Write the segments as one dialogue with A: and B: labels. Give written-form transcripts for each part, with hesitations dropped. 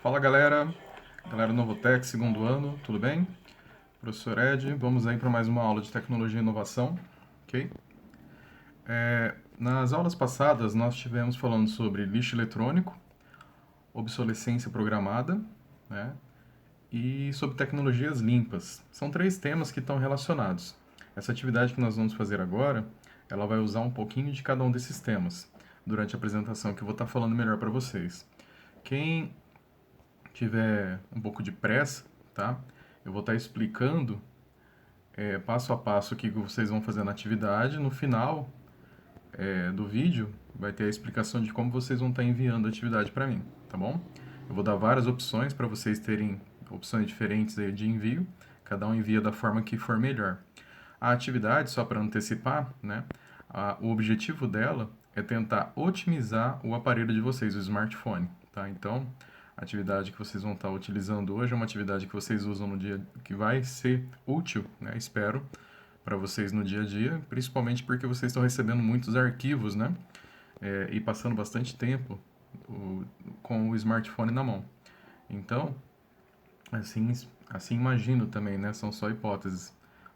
A: Fala galera Novotec, segundo ano, tudo bem? Professor Ed, vamos aí para mais uma aula de tecnologia e inovação, ok? Nas aulas passadas nós tivemos falando sobre lixo eletrônico, obsolescência programada, né? E sobre tecnologias limpas. São três temas que estão relacionados. Essa atividade que nós vamos fazer agora, ela vai usar um pouquinho de cada um desses temas durante a apresentação que eu vou estar falando melhor para vocês. Quem tiver um pouco de pressa, tá? Eu vou estar explicando passo a passo o que vocês vão fazer na atividade. No final do vídeo vai ter a explicação de como vocês vão estar enviando a atividade para mim, tá bom? Eu vou dar várias opções para vocês terem opções diferentes aí de envio. Cada um envia da forma que for melhor. A atividade, só para antecipar, né? O objetivo dela é tentar otimizar o aparelho de vocês, o smartphone, tá? Então, a atividade que vocês vão estar utilizando hoje é uma atividade que vocês usam no dia, que vai ser útil, né? Espero, para vocês no dia a dia, principalmente porque vocês estão recebendo muitos arquivos, né? E passando bastante tempo com o smartphone na mão. Então, assim, assim imagino também, né? São só hipóteses.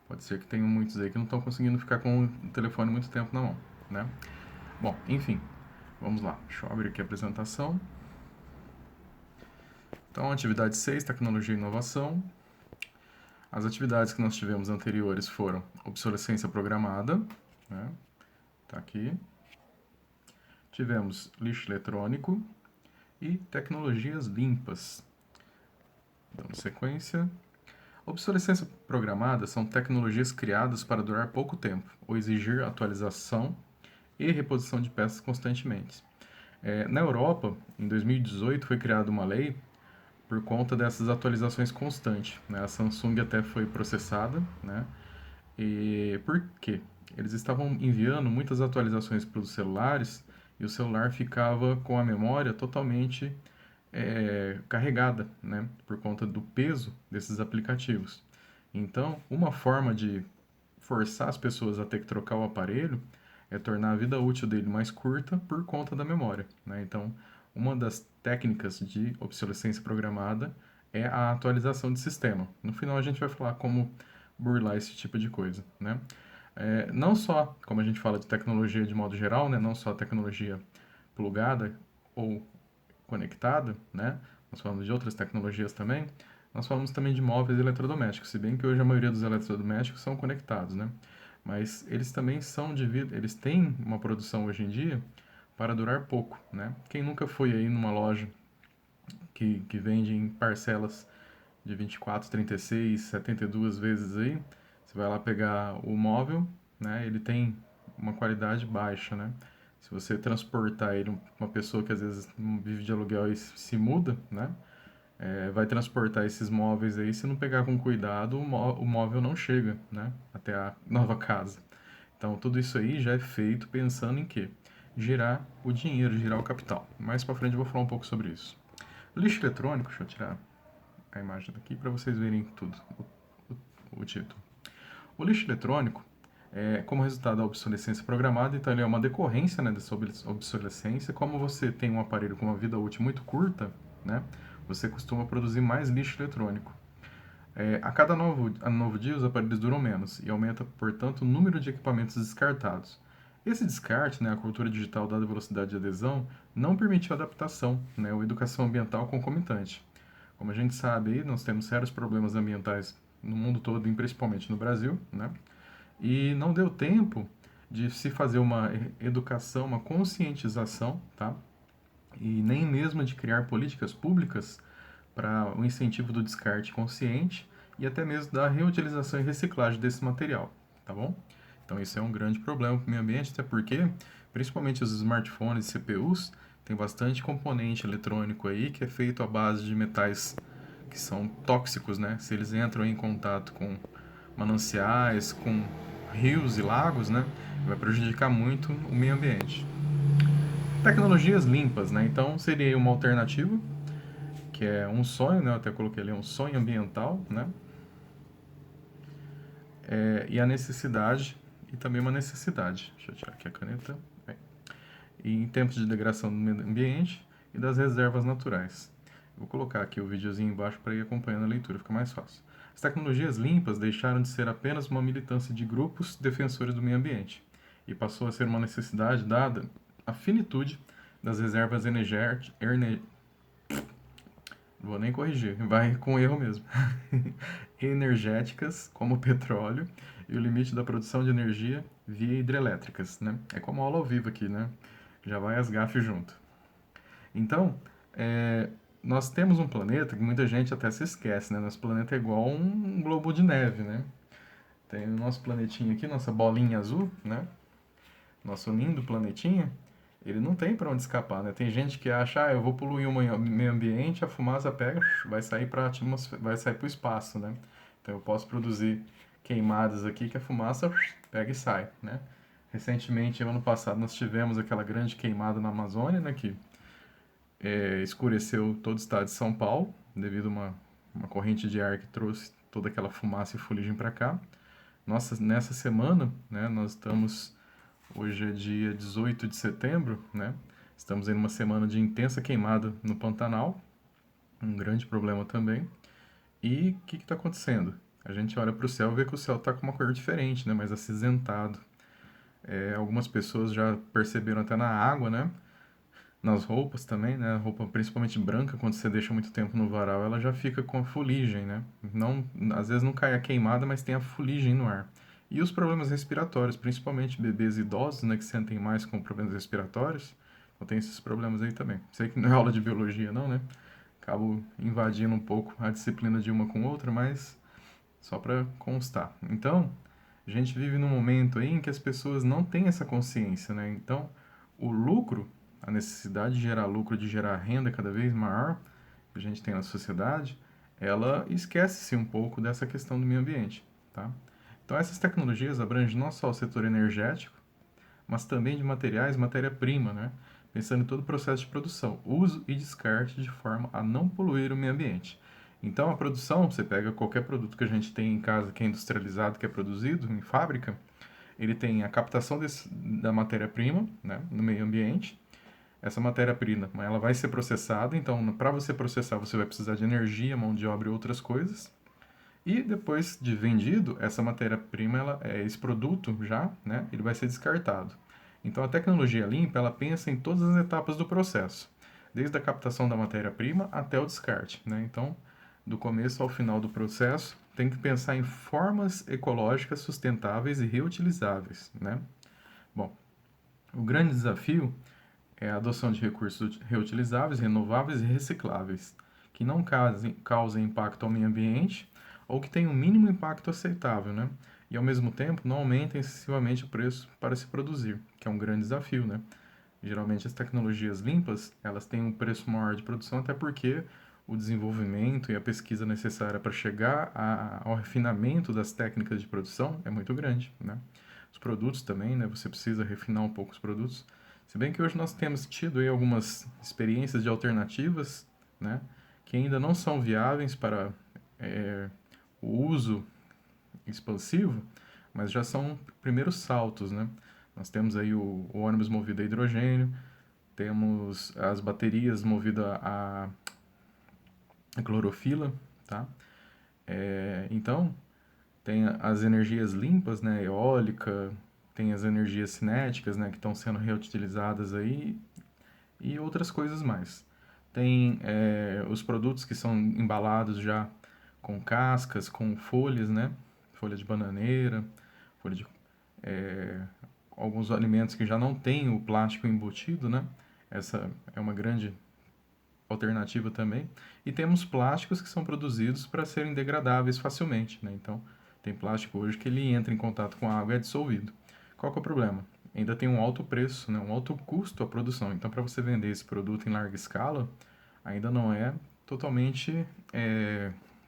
A: Pode ser que tenham muitos aí que não estão conseguindo ficar com o telefone muito tempo na mão, né? Bom, enfim, vamos lá. Deixa eu abrir aqui a apresentação. Então, atividade 6, tecnologia e inovação. As atividades que nós tivemos anteriores foram obsolescência programada, né? Tá aqui. Tivemos lixo eletrônico e tecnologias limpas. Dando sequência. Obsolescência programada são tecnologias criadas para durar pouco tempo ou exigir atualização e reposição de peças constantemente. Na Europa, em 2018, foi criada uma lei por conta dessas atualizações constantes, né? A Samsung até foi processada, né? E por quê? Eles estavam enviando muitas atualizações para os celulares e o celular ficava com a memória totalmente carregada, né? Por conta do peso desses aplicativos. Então, uma forma de forçar as pessoas a ter que trocar o aparelho é tornar a vida útil dele mais curta por conta da memória, né? Então, uma das técnicas de obsolescência programada é a atualização de sistema. No final, a gente vai falar como burlar esse tipo de coisa, né? Não só, como a gente fala de tecnologia de modo geral, né? Não só a tecnologia plugada ou conectada, né? Nós falamos de outras tecnologias também. Nós falamos também de móveis e eletrodomésticos, se bem que hoje a maioria dos eletrodomésticos são conectados, né? Mas eles também são eles têm uma produção hoje em dia para durar pouco, né? Quem nunca foi aí numa loja que vende em parcelas de 24, 36, 72 vezes aí, você vai lá pegar o móvel, né? Ele tem uma qualidade baixa, né? Se você transportar ele, uma pessoa que às vezes vive de aluguel e se muda, né? Vai transportar esses móveis aí, se não pegar com cuidado, o móvel não chega, né? Até a nova casa. Então, tudo isso aí já é feito pensando em quê? Girar o dinheiro, girar o capital. Mais para frente eu vou falar um pouco sobre isso. Lixo eletrônico, deixa eu tirar a imagem daqui para vocês verem tudo, o título. O lixo eletrônico como resultado da obsolescência programada, então ele é uma decorrência, né, dessa obsolescência. Como você tem um aparelho com uma vida útil muito curta, né, você costuma produzir mais lixo eletrônico. A cada novo dia, os aparelhos duram menos e aumenta, portanto, o número de equipamentos descartados. Esse descarte, né, a cultura digital dada a velocidade de adesão, não permitiu adaptação, né, ou educação ambiental concomitante. Como a gente sabe, aí, nós temos sérios problemas ambientais no mundo todo, e principalmente no Brasil, né? E não deu tempo de se fazer uma educação, uma conscientização, tá? E nem mesmo de criar políticas públicas para o incentivo do descarte consciente e até mesmo da reutilização e reciclagem desse material, tá bom? Então isso é um grande problema para o meio ambiente, até porque, principalmente os smartphones e CPUs, tem bastante componente eletrônico aí que é feito à base de metais que são tóxicos, né? Se eles entram em contato com mananciais, com rios e lagos, né? Vai prejudicar muito o meio ambiente. Tecnologias limpas, né? Então seria uma alternativa, que é um sonho, né? Eu até coloquei ali um sonho ambiental, né? E a necessidade, e também uma necessidade. Deixa eu tirar aqui a caneta. E em tempos de degradação do meio ambiente e das reservas naturais. Vou colocar aqui o videozinho embaixo para ir acompanhando a leitura, fica mais fácil. As tecnologias limpas deixaram de ser apenas uma militância de grupos defensores do meio ambiente e passou a ser uma necessidade dada à finitude das reservas vou nem corrigir, vai com erro mesmo. Energéticas, como o petróleo, e o limite da produção de energia via hidrelétricas, né? É como aula ao vivo aqui, né? Já vai as gafes junto. Então, nós temos um planeta que muita gente até se esquece, né? Nosso planeta é igual um globo de neve, né? Tem o nosso planetinho aqui, nossa bolinha azul, né? Nosso lindo planetinha, ele não tem para onde escapar, né? Tem gente que acha, eu vou poluir o meio ambiente, a fumaça pega, vai sair para atmosfera, vai sair para o espaço, né? Então eu posso produzir queimadas aqui que a fumaça pega e sai, né? Recentemente, ano passado, nós tivemos aquela grande queimada na Amazônia, né? Que escureceu todo o estado de São Paulo, devido a uma corrente de ar que trouxe toda aquela fumaça e fuligem para cá. Nossa, nessa semana, né, nós estamos, hoje é dia 18 de setembro, né, estamos em uma semana de intensa queimada no Pantanal, um grande problema também. E o que está acontecendo? A gente olha para o céu e vê que o céu está com uma cor diferente, né, mais acinzentado. Algumas pessoas já perceberam até na água, né, nas roupas também, né? A roupa principalmente branca, quando você deixa muito tempo no varal, ela já fica com a fuligem, né? Não, às vezes não cai a queimada, mas tem a fuligem no ar. E os problemas respiratórios, principalmente bebês idosos, né, que sentem mais com problemas respiratórios, então tem esses problemas aí também. Sei que não é aula de biologia não, né? Acabo invadindo um pouco a disciplina de uma com outra, mas só para constar. Então, a gente vive num momento aí em que as pessoas não têm essa consciência, né? Então, o lucro, a necessidade de gerar lucro, de gerar renda cada vez maior que a gente tem na sociedade, ela esquece-se um pouco dessa questão do meio ambiente, tá? Então, essas tecnologias abrangem não só o setor energético, mas também de materiais, matéria-prima, né? Pensando em todo o processo de produção, uso e descarte de forma a não poluir o meio ambiente. Então, a produção, você pega qualquer produto que a gente tem em casa que é industrializado, que é produzido em fábrica, ele tem a captação da matéria-prima, né, no meio ambiente. Essa matéria-prima, ela vai ser processada, então para você processar você vai precisar de energia, mão de obra e outras coisas. E depois de vendido, essa matéria-prima, esse produto já, né, ele vai ser descartado. Então a tecnologia limpa, ela pensa em todas as etapas do processo, desde a captação da matéria-prima até o descarte, né? Então, do começo ao final do processo, tem que pensar em formas ecológicas sustentáveis e reutilizáveis, né? Bom, o grande desafio é a adoção de recursos reutilizáveis, renováveis e recicláveis, que não causem impacto ao meio ambiente ou que tenham o mínimo impacto aceitável, né? E ao mesmo tempo não aumentem excessivamente o preço para se produzir, que é um grande desafio, né? Geralmente as tecnologias limpas, elas têm um preço maior de produção até porque o desenvolvimento e a pesquisa necessária para chegar ao refinamento das técnicas de produção é muito grande, né? Os produtos também, né? Você precisa refinar um pouco os produtos. Se bem que hoje nós temos tido aí algumas experiências de alternativas, né? Que ainda não são viáveis para o uso expansivo, mas já são primeiros saltos, né? Nós temos aí o ônibus movido a hidrogênio, temos as baterias movidas a clorofila, tá? Então, tem as energias limpas, né? Eólica, tem as energias cinéticas, né? Que estão sendo reutilizadas aí e outras coisas mais. Tem os produtos que são embalados já com cascas, com folhas, né? Folha de bananeira, folha de alguns alimentos que já não têm o plástico embutido, né? Essa é uma grande alternativa também. E temos plásticos que são produzidos para serem degradáveis facilmente, né? Então, tem plástico hoje que ele entra em contato com a água e é dissolvido. Qual que é o problema? Ainda tem um alto preço, né? Um alto custo a produção. Então, para você vender esse produto em larga escala, ainda não é totalmente,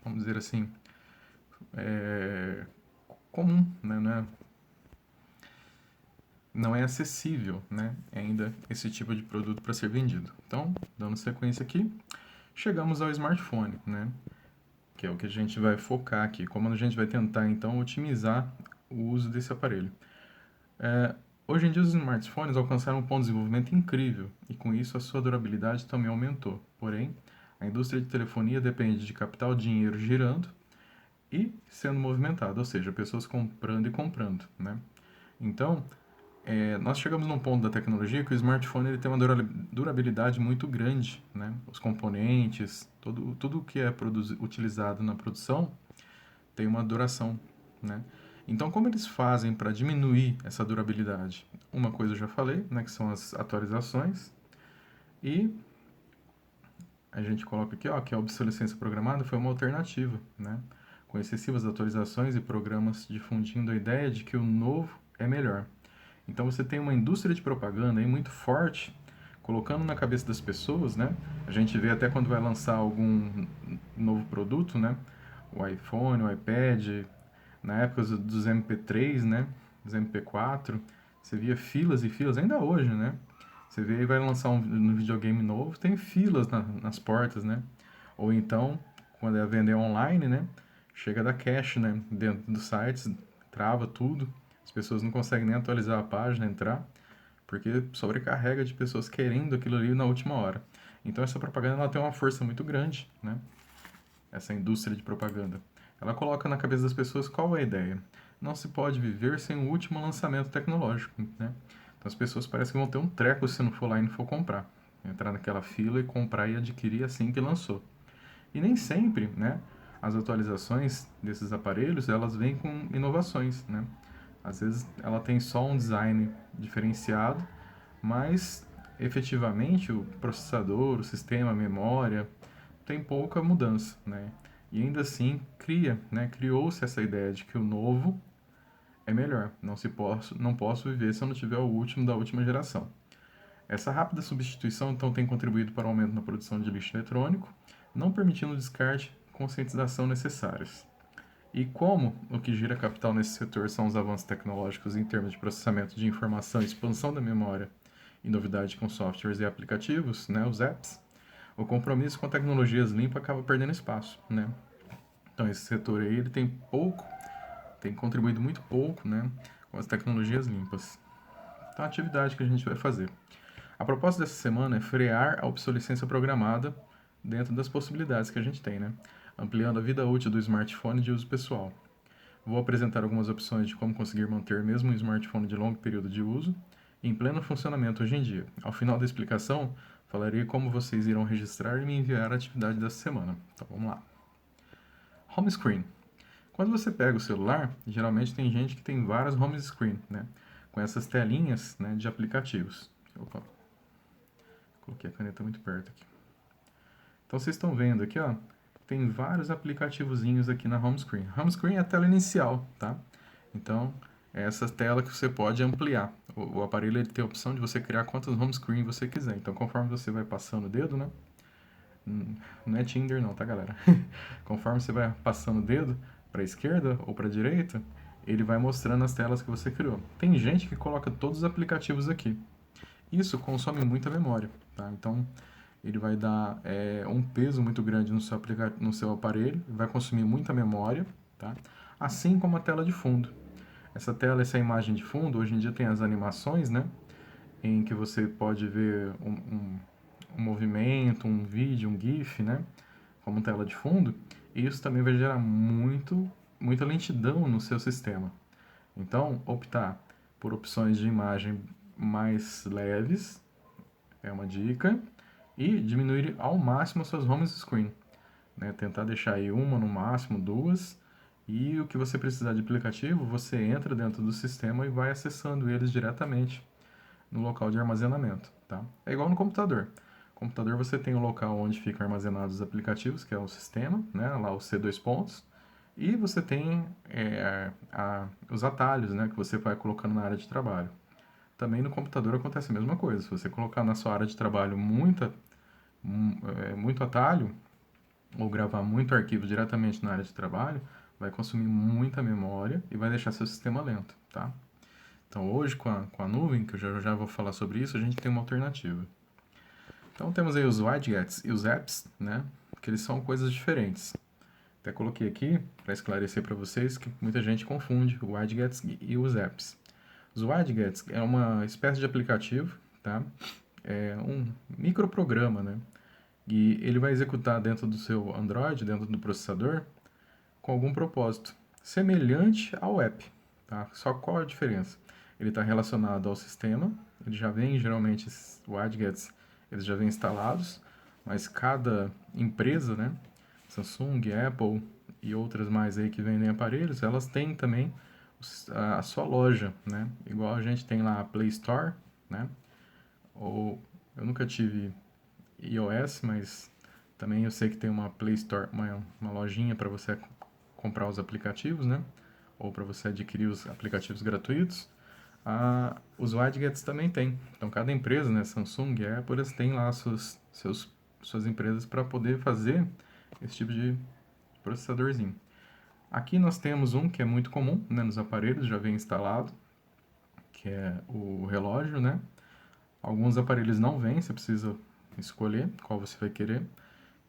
A: vamos dizer assim, comum, né? Não é acessível, né, ainda esse tipo de produto para ser vendido. Então, dando sequência aqui, chegamos ao smartphone, né, que é o que a gente vai focar aqui, como a gente vai tentar então otimizar o uso desse aparelho. Hoje em dia os smartphones alcançaram um ponto de desenvolvimento incrível e com isso a sua durabilidade também aumentou. Porém, A indústria de telefonia depende de capital, dinheiro girando e sendo movimentado, ou seja, pessoas comprando e comprando, né? Então, nós chegamos num ponto da tecnologia que o smartphone ele tem uma durabilidade muito grande, né? Os componentes, tudo que é utilizado na produção tem uma duração, né? Então, como eles fazem para diminuir essa durabilidade? Uma coisa eu já falei, né, que são as atualizações, e a gente coloca aqui, ó, que a obsolescência programada foi uma alternativa, né? Com excessivas atualizações e programas difundindo a ideia de que o novo é melhor. Então você tem uma indústria de propaganda aí muito forte, colocando na cabeça das pessoas, né? A gente vê até quando vai lançar algum novo produto, né? O iPhone, o iPad, na época dos MP3, né? Dos MP4, você via filas e filas, ainda hoje, né? Você vê e vai lançar um videogame novo, tem filas nas portas, né? Ou então, quando é vender online, né? Chega da cache, né? Dentro dos sites, trava tudo. As pessoas não conseguem nem atualizar a página, entrar, porque sobrecarrega de pessoas querendo aquilo ali na última hora. Então essa propaganda ela tem uma força muito grande, né? Essa indústria de propaganda. Ela coloca na cabeça das pessoas qual é a ideia. Não se pode viver sem o último lançamento tecnológico, né? Então as pessoas parecem que vão ter um treco se não for lá e não for comprar. Entrar naquela fila e comprar e adquirir assim que lançou. E nem sempre, né, as atualizações desses aparelhos, elas vêm com inovações, né? Às vezes ela tem só um design diferenciado, mas efetivamente o processador, o sistema, a memória, tem pouca mudança, né? E ainda assim criou-se essa ideia de que o novo é melhor. Não posso viver se eu não tiver o último da última geração. Essa rápida substituição então tem contribuído para o aumento na produção de lixo eletrônico, não permitindo o descarte e conscientização necessários. E como o que gira capital nesse setor são os avanços tecnológicos em termos de processamento de informação, expansão da memória e novidade com softwares e aplicativos, né, os apps, o compromisso com tecnologias limpas acaba perdendo espaço, né? Então esse setor aí ele tem contribuído muito pouco, né, com as tecnologias limpas. Então a atividade que a gente vai fazer. A proposta dessa semana é frear a obsolescência programada dentro das possibilidades que a gente tem, né? Ampliando a vida útil do smartphone de uso pessoal. Vou apresentar algumas opções de como conseguir manter mesmo um smartphone de longo período de uso em pleno funcionamento hoje em dia. Ao final da explicação, falarei como vocês irão registrar e me enviar a atividade dessa semana. Então vamos lá. Home screen. Quando você pega o celular, geralmente tem gente que tem várias home screen, né? Com essas telinhas, né, de aplicativos. Opa, coloquei a caneta muito perto aqui. Então vocês estão vendo aqui, ó, tem vários aplicativozinhos aqui na home screen. Home screen é a tela inicial, tá? Então, é essa tela que você pode ampliar. O aparelho ele tem a opção de você criar quantas home screen você quiser. Então, conforme você vai passando o dedo, né? Não é Tinder não, tá, galera? Conforme você vai passando o dedo para a esquerda ou para a direita, ele vai mostrando as telas que você criou. Tem gente que coloca todos os aplicativos aqui. Isso consome muita memória, tá? Então, ele vai dar um peso muito grande no seu aparelho, vai consumir muita memória, tá? Assim como a tela de fundo. Essa imagem de fundo, hoje em dia tem as animações, né? Em que você pode ver um movimento, um vídeo, um GIF, né? Como tela de fundo. E isso também vai gerar muita lentidão no seu sistema. Então, optar por opções de imagem mais leves é uma dica. E diminuir ao máximo as suas home screen, né? Tentar deixar aí uma, no máximo duas, e o que você precisar de aplicativo, você entra dentro do sistema e vai acessando eles diretamente no local de armazenamento, tá? É igual no computador. No computador você tem o local onde ficam armazenados os aplicativos, que é o sistema, né? Lá o C dois pontos, e você tem os atalhos, né? Que você vai colocando na área de trabalho. Também no computador acontece a mesma coisa. Se você colocar na sua área de trabalho muito atalho, ou gravar muito arquivo diretamente na área de trabalho, vai consumir muita memória e vai deixar seu sistema lento, tá? Então hoje com a nuvem, que eu já vou falar sobre isso, a gente tem uma alternativa. Então temos aí os widgets e os apps, né? Que eles são coisas diferentes. Até coloquei aqui para esclarecer para vocês que muita gente confunde o widgets e os apps. Os widgets é uma espécie de aplicativo, tá? É um microprograma, né? E ele vai executar dentro do seu Android, dentro do processador, com algum propósito, semelhante ao app, tá? Só qual a diferença? Ele está relacionado ao sistema, ele já vem, geralmente, esses widgets, eles já vêm instalados, mas cada empresa, né, Samsung, Apple e outras mais aí que vendem aparelhos, elas têm também a sua loja, né? Igual a gente tem lá a Play Store, né? Ou eu nunca tive iOS, mas também eu sei que tem uma Play Store, uma lojinha para você comprar os aplicativos, né? Ou para você adquirir os aplicativos gratuitos. Os widgets também tem. Então, cada empresa, né, Samsung, Apple, eles têm lá suas empresas para poder fazer esse tipo de processadorzinho. Aqui nós temos um que é muito comum, né, nos aparelhos, já vem instalado, que é o relógio, né? Alguns aparelhos não vêm, você precisa escolher qual você vai querer.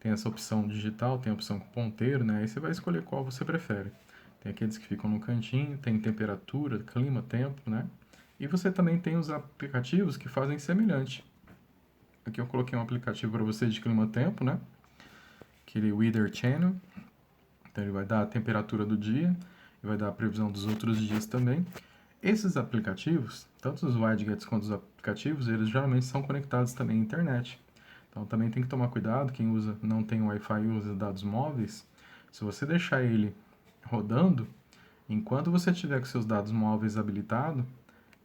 A: Tem essa opção digital, tem a opção com ponteiro, né? Aí você vai escolher qual você prefere. Tem aqueles que ficam no cantinho, tem temperatura, clima, tempo, né? E você também tem os aplicativos que fazem semelhante. Aqui eu coloquei um aplicativo para você de clima-tempo, né? Aquele Weather Channel. Então ele vai dar a temperatura do dia e vai dar a previsão dos outros dias também. Esses aplicativos, tanto os widgets quanto os aplicativos, eles geralmente são conectados também à internet. Então também tem que tomar cuidado, quem usa, não tem Wi-Fi e usa dados móveis, se você deixar ele rodando, enquanto você tiver com seus dados móveis habilitados,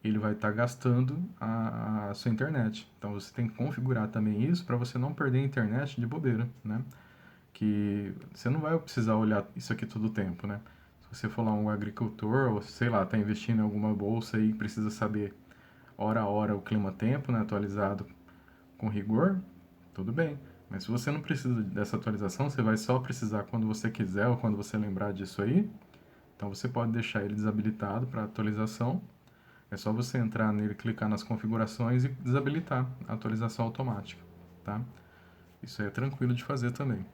A: ele vai estar gastando a sua internet. Então você tem que configurar também isso para você não perder a internet de bobeira, né? Que você não vai precisar olhar isso aqui todo o tempo, né? Se você for lá um agricultor ou sei lá, está investindo em alguma bolsa e precisa saber hora a hora o clima-tempo, né, atualizado com rigor, tudo bem. Mas se você não precisa dessa atualização, você vai só precisar quando você quiser ou quando você lembrar disso aí. Então você pode deixar ele desabilitado para atualização. É só você entrar nele, clicar nas configurações e desabilitar a atualização automática, tá? Isso é tranquilo de fazer também.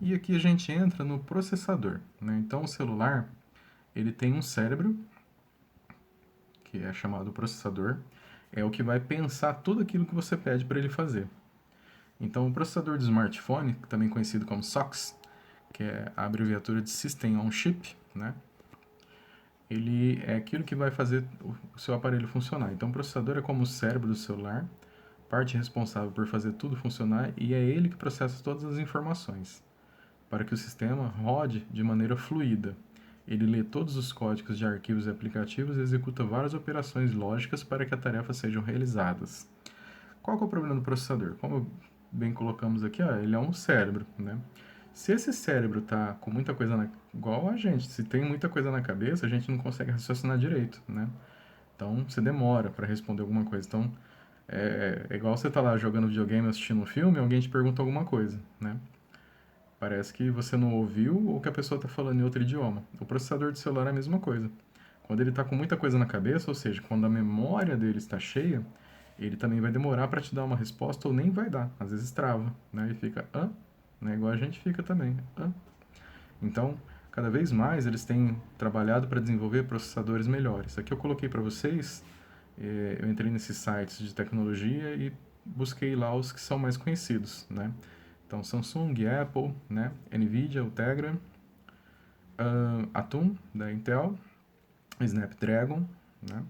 A: E aqui a gente entra no processador, né? Então o celular, ele tem um cérebro, que é chamado processador, é o que vai pensar tudo aquilo que você pede para ele fazer. Então o processador do smartphone, também conhecido como SOX, que é a abreviatura de System on Chip, né? Ele é aquilo que vai fazer o seu aparelho funcionar. Então o processador é como o cérebro do celular, parte responsável por fazer tudo funcionar, e é ele que processa todas as informações para que o sistema rode de maneira fluida. Ele lê todos os códigos de arquivos e aplicativos e executa várias operações lógicas para que as tarefas sejam realizadas. Qual que é o problema do processador? Como bem colocamos aqui, ó, ele é um cérebro, né? Se esse cérebro tá com muita coisa igual a gente, se tem muita coisa na cabeça, a gente não consegue raciocinar direito, né? Então, você demora para responder alguma coisa. Então, é igual você tá lá jogando videogame, assistindo um filme, e alguém te pergunta alguma coisa, né? Parece que você não ouviu ou que a pessoa está falando em outro idioma. O processador de celular é a mesma coisa. Quando ele está com muita coisa na cabeça, ou seja, quando a memória dele está cheia, ele também vai demorar para te dar uma resposta ou nem vai dar. Às vezes trava, né? E fica, né? Igual a gente fica também, Então, cada vez mais eles têm trabalhado para desenvolver processadores melhores. Aqui eu coloquei para vocês, eu entrei nesses sites de tecnologia e busquei lá os que são mais conhecidos, né? Então, Samsung, Apple, né? Nvidia, o Tegra, Atom, da Intel, Snapdragon, né?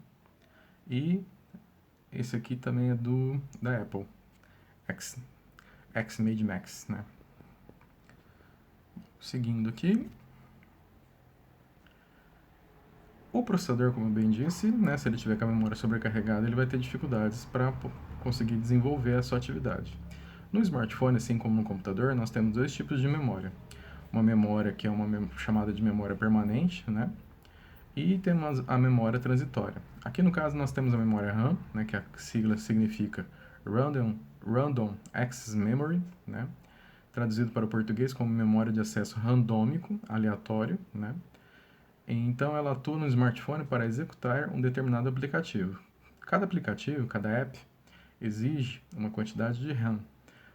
A: E esse aqui também é da Apple, Xmade Max, né? Seguindo aqui, o processador, como eu bem disse, né? Se ele tiver com a memória sobrecarregada, ele vai ter dificuldades para conseguir desenvolver a sua atividade. No smartphone, assim como no computador, nós temos dois tipos de memória. Uma memória que é uma chamada de memória permanente, né? E temos a memória transitória. Aqui no caso nós temos a memória RAM, né, que a sigla significa Random Access Memory, né? Traduzido para o português como memória de acesso randômico, aleatório, né? Então ela atua no smartphone para executar um determinado aplicativo. Cada aplicativo, cada app, exige uma quantidade de RAM.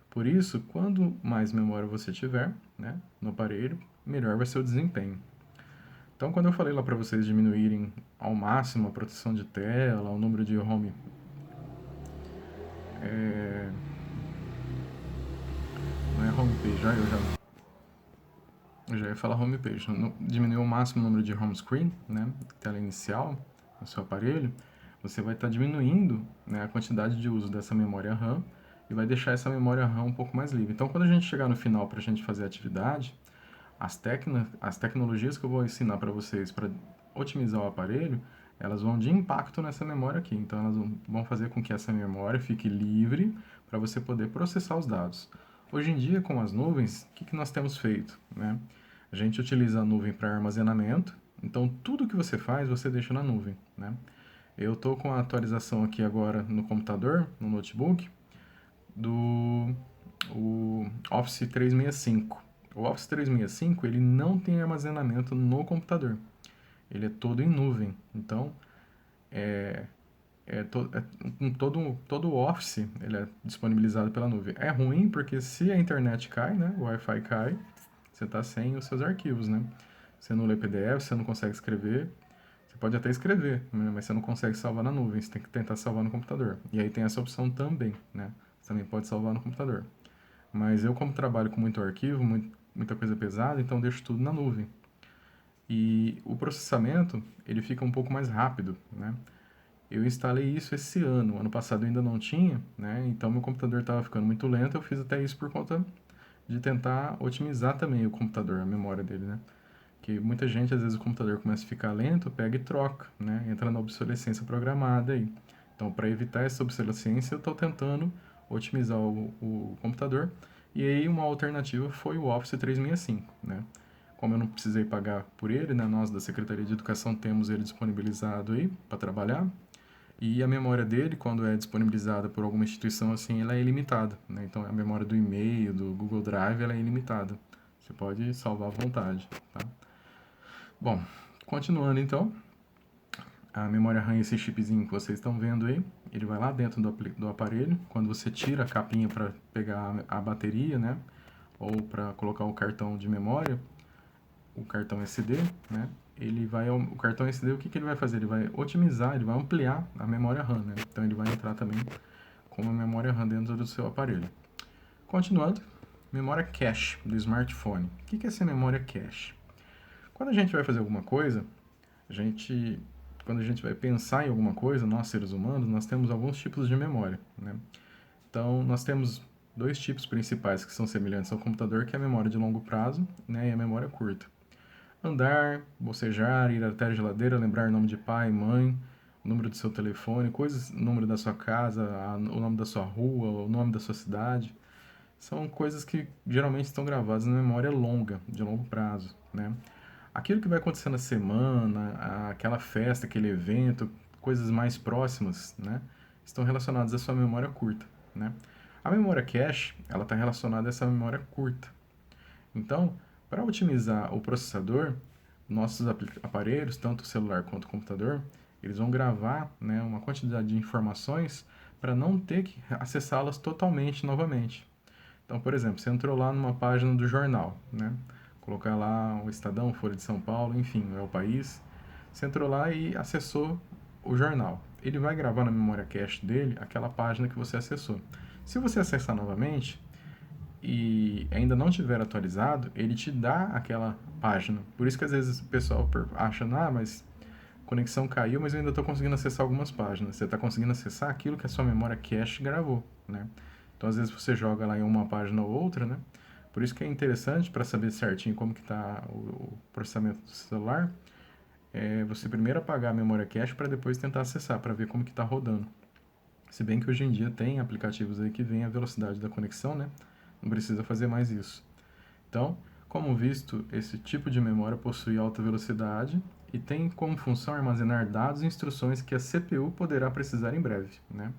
A: Por isso, quando mais memória você tiver, né, no aparelho, melhor vai ser o desempenho. Então, quando eu falei lá para vocês diminuírem ao máximo a proteção de tela, o número de home Eu já ia falar homepage. Diminuir ao máximo o número de home screen, né, tela inicial no seu aparelho, você vai estar diminuindo, né, a quantidade de uso dessa memória RAM e vai deixar essa memória RAM um pouco mais livre. Então, quando a gente chegar no final para a gente fazer a atividade, as tecnologias que eu vou ensinar para vocês para otimizar o aparelho, elas vão de impacto nessa memória aqui. Então, elas vão fazer com que essa memória fique livre para você poder processar os dados. Hoje em dia, com as nuvens, o que nós temos feito, né? A gente utiliza a nuvem para armazenamento, então tudo que você faz, você deixa na nuvem, né? Eu estou com a atualização aqui agora no computador, no notebook, do o Office 365. O Office 365 ele não tem armazenamento no computador, ele é todo em nuvem. Então, todo o Office ele é disponibilizado pela nuvem. É ruim porque se a internet cai, né, o Wi-Fi cai, você está sem os seus arquivos, né? Você não lê PDF, você não consegue escrever. Você pode até escrever, né, mas você não consegue salvar na nuvem, você tem que tentar salvar no computador. E aí tem essa opção também, né? Você também pode salvar no computador. Mas eu, como trabalho com muito arquivo, muita coisa pesada, então deixo tudo na nuvem. E o processamento, ele fica um pouco mais rápido, né? Eu instalei isso esse ano passado eu ainda não tinha, né? Então meu computador estava ficando muito lento, eu fiz até isso por conta de tentar otimizar também o computador, a memória dele, né? Que muita gente, às vezes o computador começa a ficar lento, pega e troca, né? Entra na obsolescência programada aí. Então, para evitar essa obsolescência, eu estou tentando otimizar o computador. E aí, uma alternativa foi o Office 365, né? Como eu não precisei pagar por ele, né? Nós da Secretaria de Educação temos ele disponibilizado aí para trabalhar. E a memória dele, quando é disponibilizada por alguma instituição assim, ela é ilimitada, né? Então, a memória do e-mail, do Google Drive, ela é ilimitada. Você pode salvar à vontade, tá? Bom, continuando então, a memória RAM, esse chipzinho que vocês estão vendo aí, ele vai lá dentro do aparelho. Quando você tira a capinha para pegar a bateria, né, ou para colocar o cartão de memória, o cartão SD, né, o cartão SD, o que ele vai fazer? Ele vai otimizar, ele vai ampliar a memória RAM, né? Então ele vai entrar também com uma memória RAM dentro do seu aparelho. Continuando, memória cache do smartphone. O que é essa memória cache? Quando a gente vai fazer alguma coisa, quando a gente vai pensar em alguma coisa, nós seres humanos, nós temos alguns tipos de memória, né? Então, nós temos dois tipos principais que são semelhantes ao computador, que é a memória de longo prazo, né, e a memória curta. Andar, bocejar, ir até a geladeira, lembrar o nome de pai, mãe, o número do seu telefone, o número da sua casa, o nome da sua rua, o nome da sua cidade, são coisas que geralmente estão gravadas na memória longa, de longo prazo, né? Aquilo que vai acontecer na semana, aquela festa, aquele evento, coisas mais próximas, né, estão relacionadas à sua memória curta, né? A memória cache, ela está relacionada a essa memória curta. Então, para otimizar o processador, nossos aparelhos, tanto o celular quanto o computador, eles vão gravar, né, uma quantidade de informações para não ter que acessá-las totalmente novamente. Então, por exemplo, você entrou lá numa página do jornal, né? Colocar lá o Estadão, Folha de São Paulo, enfim, é o País. Você entrou lá e acessou o jornal. Ele vai gravar na memória cache dele aquela página que você acessou. Se você acessar novamente e ainda não tiver atualizado, ele te dá aquela página. Por isso que às vezes o pessoal acha, mas a conexão caiu, mas eu ainda estou conseguindo acessar algumas páginas. Você está conseguindo acessar aquilo que a sua memória cache gravou, né? Então, às vezes você joga lá em uma página ou outra, né? Por isso que é interessante para saber certinho como que está o processamento do celular, você primeiro apagar a memória cache para depois tentar acessar, para ver como que está rodando. Se bem que hoje em dia tem aplicativos aí que veem a velocidade da conexão, né? Não precisa fazer mais isso. Então, como visto, esse tipo de memória possui alta velocidade e tem como função armazenar dados e instruções que a CPU poderá precisar em breve, né?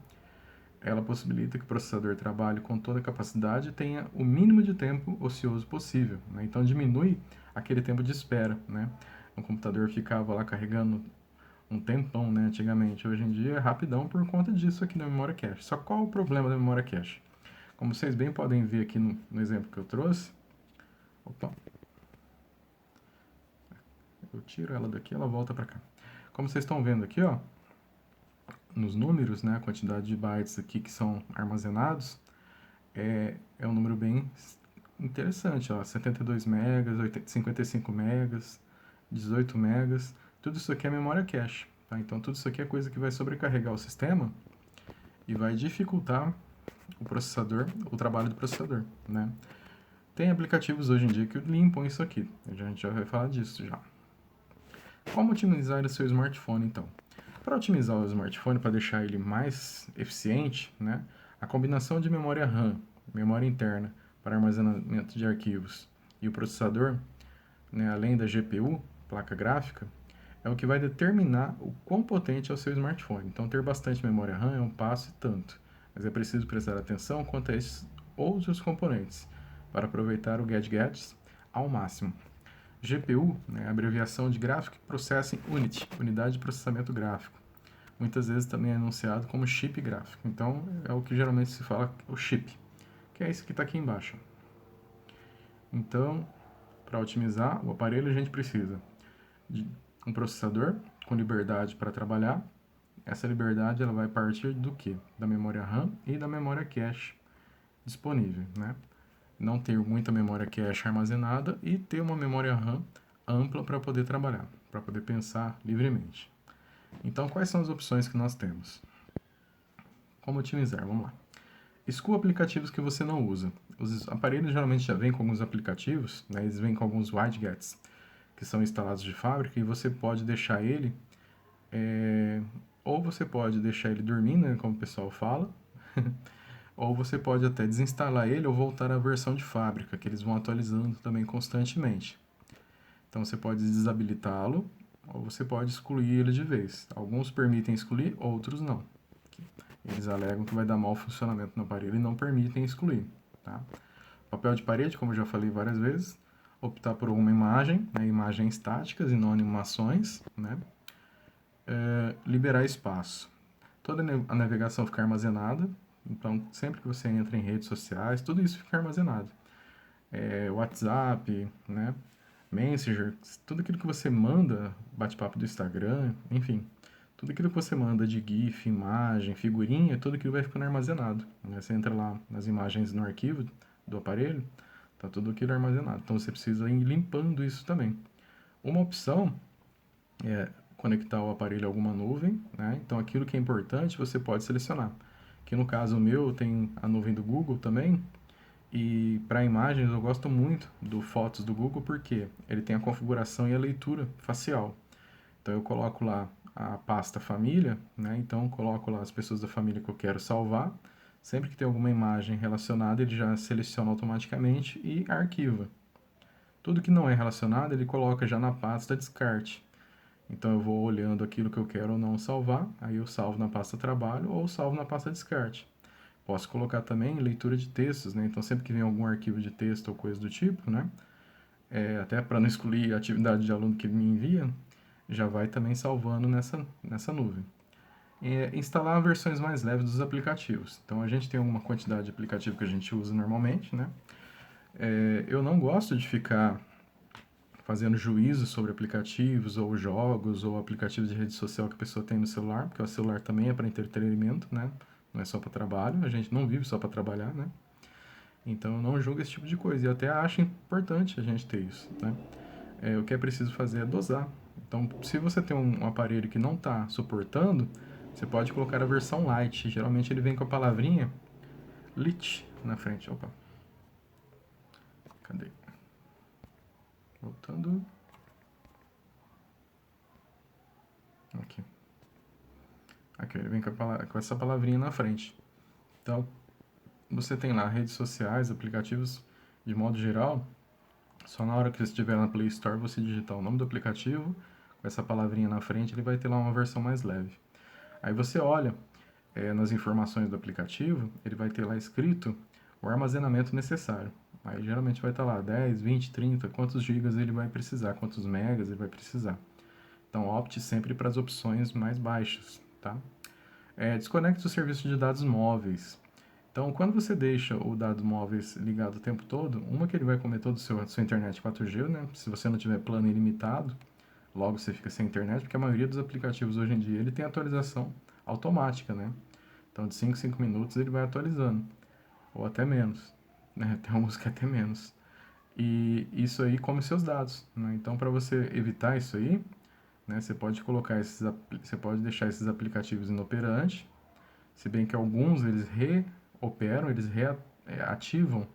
A: Ela possibilita que o processador trabalhe com toda a capacidade e tenha o mínimo de tempo ocioso possível, né? Então diminui aquele tempo de espera, né? O computador ficava lá carregando um tempão, né, antigamente. Hoje em dia é rapidão por conta disso aqui na memória cache. Só qual o problema da memória cache? Como vocês bem podem ver aqui no exemplo que eu trouxe, opa, eu tiro ela daqui, ela volta para cá. Como vocês estão vendo aqui, ó, nos números, né, a quantidade de bytes aqui que são armazenados, é um número bem interessante, ó, 72 megas, 55 megas, 18 megas, tudo isso aqui é memória cache, tá? Então tudo isso aqui é coisa que vai sobrecarregar o sistema e vai dificultar o processador, o trabalho do processador, né? Tem aplicativos hoje em dia que limpam isso aqui, a gente já vai falar disso já. Como otimizar o seu smartphone, então? Para otimizar o smartphone, para deixar ele mais eficiente, né, a combinação de memória RAM, memória interna para armazenamento de arquivos e o processador, né, além da GPU, placa gráfica, é o que vai determinar o quão potente é o seu smartphone. Então, ter bastante memória RAM é um passo e tanto, mas é preciso prestar atenção quanto a esses outros componentes para aproveitar o gadgets ao máximo. GPU, né, abreviação de Graphic Processing Unit, unidade de processamento gráfico. Muitas vezes também é anunciado como chip gráfico. Então, é o que geralmente se fala, o chip, que é esse que está aqui embaixo. Então, para otimizar o aparelho, a gente precisa de um processador com liberdade para trabalhar. Essa liberdade ela vai partir do que? Da memória RAM e da memória cache disponível, né? Não ter muita memória cache armazenada e ter uma memória RAM ampla para poder trabalhar, para poder pensar livremente. Então, quais são as opções que nós temos? Como otimizar? Vamos lá. Exclua aplicativos que você não usa. Os aparelhos geralmente já vêm com alguns aplicativos, né? Eles vêm com alguns widgets que são instalados de fábrica e você pode deixar ele, ou você pode deixar ele dormindo, né, como o pessoal fala, ou você pode até desinstalar ele ou voltar à versão de fábrica, que eles vão atualizando também constantemente. Então você pode desabilitá-lo ou você pode excluir ele de vez. Alguns permitem excluir, outros não. Eles alegam que vai dar mau funcionamento no aparelho e não permitem excluir. Tá? Papel de parede, como eu já falei várias vezes, optar por uma imagem, né, imagens estáticas e não animações, né? Liberar espaço. Toda a navegação fica armazenada, então sempre que você entra em redes sociais, tudo isso fica armazenado. WhatsApp, né? Messenger, tudo aquilo que você manda, bate-papo do Instagram, enfim, tudo aquilo que você manda de GIF, imagem, figurinha, tudo aquilo vai ficando armazenado. Né? Você entra lá nas imagens no arquivo do aparelho, tá tudo aquilo armazenado. Então você precisa ir limpando isso também. Uma opção é conectar o aparelho a alguma nuvem, né? Então aquilo que é importante você pode selecionar. Que no caso meu tem a nuvem do Google também, e para imagens eu gosto muito do Fotos do Google porque ele tem a configuração e a leitura facial. Então eu coloco lá a pasta família, né? Então eu coloco lá as pessoas da família que eu quero salvar. Sempre que tem alguma imagem relacionada, ele já seleciona automaticamente e arquiva. Tudo que não é relacionado, ele coloca já na pasta descarte. Então eu vou olhando aquilo que eu quero ou não salvar, aí eu salvo na pasta trabalho ou salvo na pasta descarte. Posso colocar também leitura de textos, né? Então sempre que vem algum arquivo de texto ou coisa do tipo, né? Até para não excluir a atividade de aluno que ele me envia, já vai também salvando nessa nuvem. Instalar versões mais leves dos aplicativos. Então a gente tem uma quantidade de aplicativo que a gente usa normalmente, né? Eu não gosto de ficar fazendo juízo sobre aplicativos ou jogos ou aplicativos de rede social que a pessoa tem no celular, porque o celular também é para entretenimento, né? Não é só para trabalho, a gente não vive só para trabalhar, né? Então eu não julgo esse tipo de coisa e até acho importante a gente ter isso, né? O que é preciso fazer é dosar. Então, se você tem um aparelho que não está suportando, você pode colocar a versão light. Geralmente ele vem com a palavrinha lit na frente. Opa, cadê? Voltando. Aqui. Aqui, ele vem com essa palavrinha na frente. Então, você tem lá redes sociais, aplicativos de modo geral. Só na hora que você estiver na Play Store, você digitar o nome do aplicativo, com essa palavrinha na frente, ele vai ter lá uma versão mais leve. Aí você olha nas informações do aplicativo, ele vai ter lá escrito o armazenamento necessário. Aí geralmente vai estar lá 10, 20, 30, quantos gigas ele vai precisar, quantos megas ele vai precisar. Então opte sempre para as opções mais baixas, tá? Desconecte o serviço de dados móveis. Então, quando você deixa o dado móveis ligado o tempo todo, uma que ele vai comer toda a sua internet 4G, né? Se você não tiver plano ilimitado, logo você fica sem internet, porque a maioria dos aplicativos hoje em dia ele tem atualização automática, né? Então, de 5 em 5 minutos ele vai atualizando, ou até menos. né? Tem alguns que é até menos. E isso aí come seus dados, né? Então, para você evitar isso aí, né, você pode colocar você pode deixar esses aplicativos inoperantes, se bem que alguns eles reoperam, eles reativam,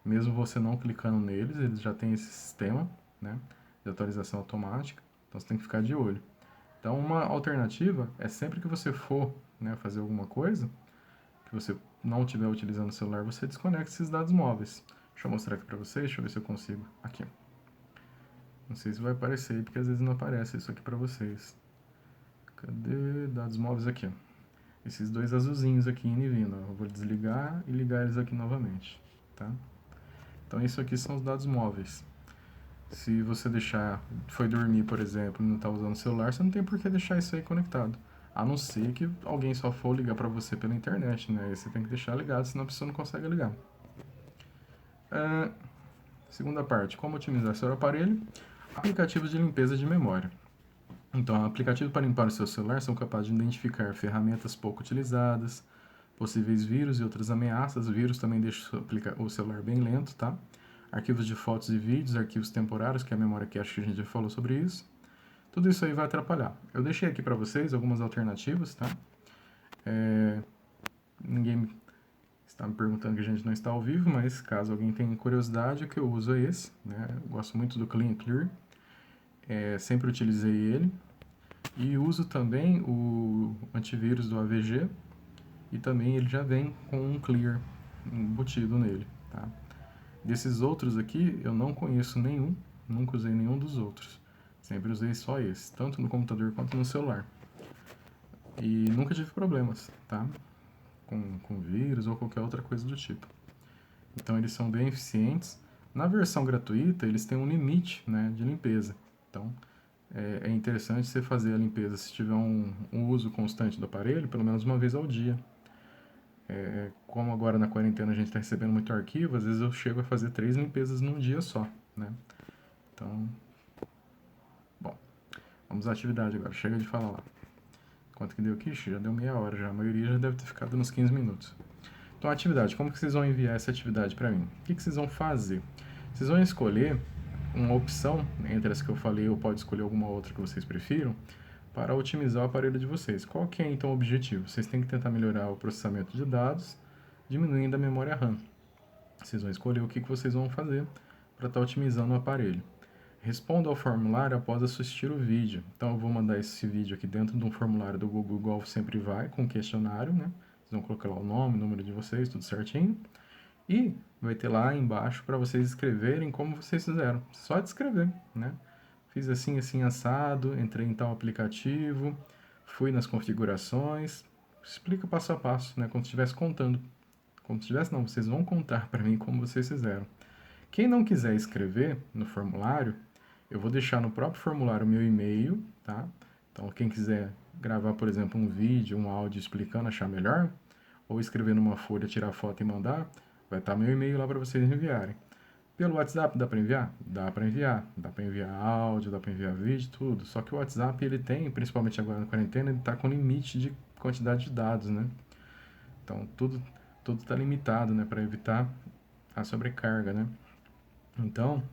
A: mesmo você não clicando neles, eles já têm esse sistema, né, de atualização automática, então você tem que ficar de olho. Então, uma alternativa é sempre que você for, né, fazer alguma coisa, que você não estiver utilizando o celular, você desconecta esses dados móveis. Deixa eu mostrar aqui para vocês, deixa eu ver se eu consigo. Aqui. Não sei se vai aparecer, porque às vezes não aparece isso aqui para vocês. Cadê? Dados móveis aqui. Esses dois azulzinhos aqui indo e vindo. Eu vou desligar e ligar eles aqui novamente. Tá? Então, isso aqui são os dados móveis. Se você deixar, foi dormir, por exemplo, e não está usando o celular, você não tem por que deixar isso aí conectado. A não ser que alguém só for ligar para você pela internet, né? Aí você tem que deixar ligado, senão a pessoa não consegue ligar. Segunda parte, como otimizar seu aparelho. Aplicativos de limpeza de memória. Então, aplicativos para limpar o seu celular são capazes de identificar ferramentas pouco utilizadas, possíveis vírus e outras ameaças. Vírus também deixa o celular bem lento, tá? Arquivos de fotos e vídeos, arquivos temporários, que é a memória cache que a gente já falou sobre isso. Tudo isso aí vai atrapalhar. Eu deixei aqui para vocês algumas alternativas, tá? Ninguém está me perguntando que a gente não está ao vivo, mas caso alguém tenha curiosidade, o que eu uso é esse, né? Eu gosto muito do Clean Clear, sempre utilizei ele. E uso também o antivírus do AVG, e também ele já vem com um Clear embutido nele, tá? Desses outros aqui, eu não conheço nenhum, nunca usei nenhum dos outros. Sempre usei só esse, tanto no computador quanto no celular. E nunca tive problemas, tá? Com vírus ou qualquer outra coisa do tipo. Então eles são bem eficientes. Na versão gratuita, eles têm um limite, né, de limpeza. Então é interessante você fazer a limpeza se tiver um uso constante do aparelho, pelo menos uma vez ao dia. Como agora na quarentena a gente está recebendo muito arquivo, às vezes eu chego a fazer 3 limpezas num dia só, né? Então, bom, vamos à atividade agora. Chega de falar lá. Quanto que deu aqui? Já deu meia hora já. A maioria já deve ter ficado nos 15 minutos. Então, a atividade. Como que vocês vão enviar essa atividade para mim? O que vocês vão fazer? Vocês vão escolher uma opção, entre as que eu falei, ou pode escolher alguma outra que vocês prefiram, para otimizar o aparelho de vocês. Qual que é, então, o objetivo? Vocês têm que tentar melhorar o processamento de dados, diminuindo a memória RAM. Vocês vão escolher o que vocês vão fazer para estar otimizando o aparelho. Responda ao formulário após assistir o vídeo. Então, eu vou mandar esse vídeo aqui dentro de um formulário do Google, igual sempre vai, com questionário, né? Vocês vão colocar lá o nome, o número de vocês, tudo certinho. E vai ter lá embaixo para vocês escreverem como vocês fizeram. Só de escrever, né? Fiz assim, assim, assado, entrei em tal aplicativo, fui nas configurações. Explica passo a passo, né? Como se estivesse contando. Como se estivesse, não, vocês vão contar para mim como vocês fizeram. Quem não quiser escrever no formulário, eu vou deixar no próprio formulário o meu e-mail, tá? Então, quem quiser gravar, por exemplo, um vídeo, um áudio explicando, achar melhor, ou escrever numa folha, tirar foto e mandar, vai estar meu e-mail lá para vocês enviarem. Pelo WhatsApp dá para enviar? Dá para enviar. Dá para enviar áudio, dá para enviar vídeo, tudo. Só que o WhatsApp, ele tem, principalmente agora na quarentena, ele está com limite de quantidade de dados, né? Então, tudo está limitado, né? Para evitar a sobrecarga, né? Então,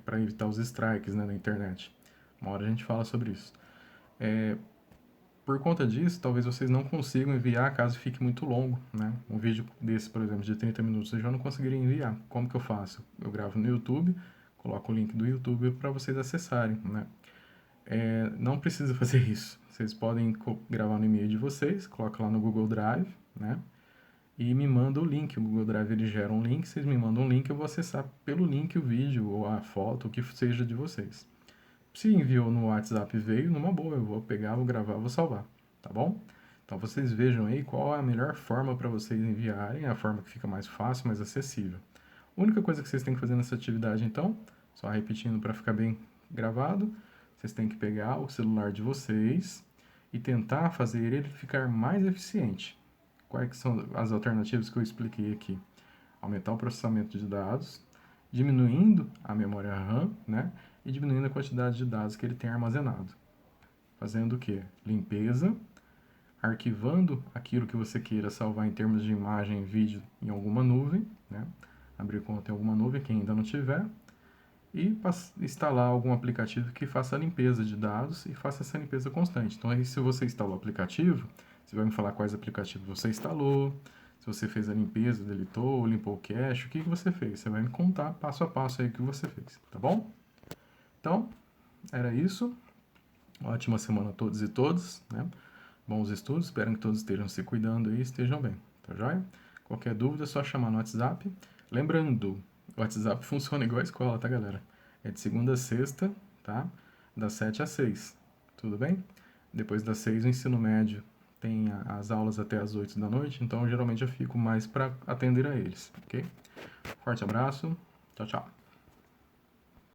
A: para evitar os strikes, né, na internet. Uma hora a gente fala sobre isso. Por conta disso, talvez vocês não consigam enviar caso fique muito longo, né? Um vídeo desse, por exemplo, de 30 minutos, eu já não conseguiria enviar. Como que eu faço? Eu gravo no YouTube, coloco o link do YouTube para vocês acessarem, né? Não precisa fazer isso. Vocês podem gravar no e-mail de vocês, coloca lá no Google Drive, né? E me manda o link. O Google Drive ele gera um link, vocês me mandam um link, eu vou acessar pelo link o vídeo ou a foto, o que seja de vocês. Se enviou no WhatsApp veio, numa boa, eu vou pegar, vou gravar, vou salvar, tá bom? Então vocês vejam aí qual é a melhor forma para vocês enviarem, a forma que fica mais fácil, mais acessível. A única coisa que vocês têm que fazer nessa atividade, então, só repetindo para ficar bem gravado, vocês têm que pegar o celular de vocês e tentar fazer ele ficar mais eficiente. Quais são as alternativas que eu expliquei aqui? Aumentar o processamento de dados, diminuindo a memória RAM, né? E diminuindo a quantidade de dados que ele tem armazenado. Fazendo o quê? Limpeza, arquivando aquilo que você queira salvar em termos de imagem e vídeo em alguma nuvem, né? abrir conta em alguma nuvem, quem ainda não tiver, e instalar algum aplicativo que faça a limpeza de dados e faça essa limpeza constante. Então, aí, se você instalou o aplicativo, você vai me falar quais aplicativos você instalou, se você fez a limpeza, deletou, limpou o cache, o que você fez. Você vai me contar passo a passo aí o que você fez, tá bom? Então, era isso. Ótima semana a todos e todas, né? Bons estudos, espero que todos estejam se cuidando aí e estejam bem, tá joia? Qualquer dúvida é só chamar no WhatsApp. Lembrando, o WhatsApp funciona igual a escola, tá, galera? É de segunda a sexta, tá? Das 7 às 6, tudo bem? Depois das 6 o ensino médio tem as aulas até as 8 da noite, então geralmente eu fico mais para atender a eles, ok? Forte abraço, tchau, tchau.